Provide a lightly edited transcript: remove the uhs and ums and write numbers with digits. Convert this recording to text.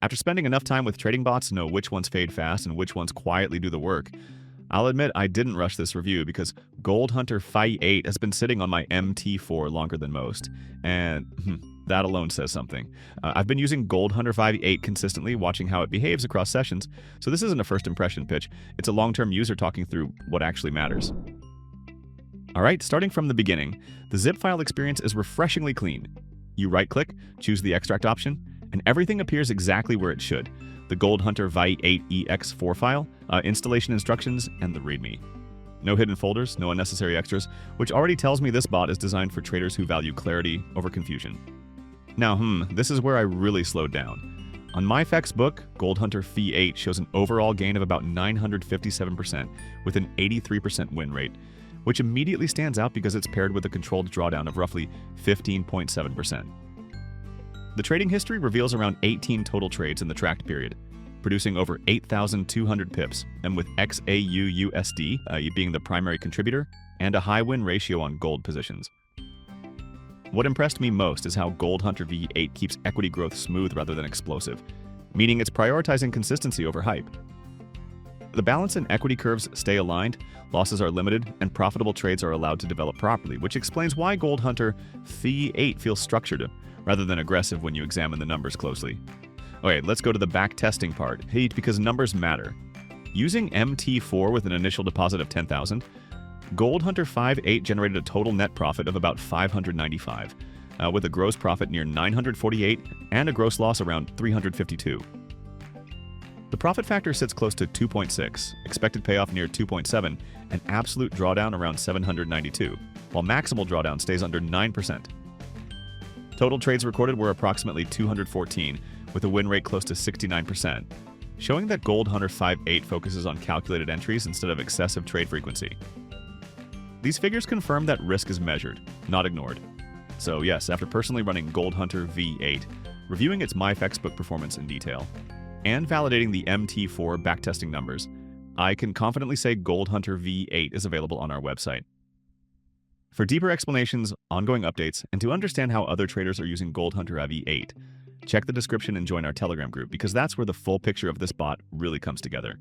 After spending enough time with trading bots to know which ones fade fast and which ones quietly do the work, I'll admit I didn't rush this review because Gold Hunter Phi 8 has been sitting on my MT4 longer than most, and that alone says something. I've been using Gold Hunter Phi 8 consistently, watching how it behaves across sessions, so this isn't a first impression pitch, it's a long-term user talking through what actually matters. Alright, starting from the beginning, the zip file experience is refreshingly clean. You right-click, choose the extract option, and everything appears exactly where it should. The Gold Hunter Phi 8 EX4 file, installation instructions, and the README. No hidden folders, no unnecessary extras, which already tells me this bot is designed for traders who value clarity over confusion. Now, this is where I really slowed down. On MyFXBook, Gold Hunter Phi 8 shows an overall gain of about 957% with an 83% win rate, which immediately stands out because it's paired with a controlled drawdown of roughly 15.7%. The trading history reveals around 18 total trades in the tracked period, producing over 8,200 pips, and with XAUUSD being the primary contributor, and a high win ratio on gold positions. What impressed me most is how Gold Hunter V8 keeps equity growth smooth rather than explosive, meaning it's prioritizing consistency over hype. The balance and equity curves stay aligned, losses are limited, and profitable trades are allowed to develop properly, which explains why Gold Hunter Phi 8 feels structured rather than aggressive when you examine the numbers closely. Okay, let's go to the backtesting part, because numbers matter. Using MT4 with an initial deposit of 10,000, Gold Hunter Phi 8 generated a total net profit of about 595, with a gross profit near 948 and a gross loss around 352. The profit factor sits close to 2.6, expected payoff near 2.7, and absolute drawdown around 792, while maximal drawdown stays under 9%. Total trades recorded were approximately 214, with a win rate close to 69%, showing that Gold Hunter Phi 8 focuses on calculated entries instead of excessive trade frequency. These figures confirm that risk is measured, not ignored. So yes, after personally running Gold Hunter V8, reviewing its MyFXBook performance in detail, and validating the MT4 backtesting numbers, I can confidently say Gold Hunter V8 is available on our website. For deeper explanations, ongoing updates, and to understand how other traders are using Gold Hunter V8, check the description and join our Telegram group because that's where the full picture of this bot really comes together.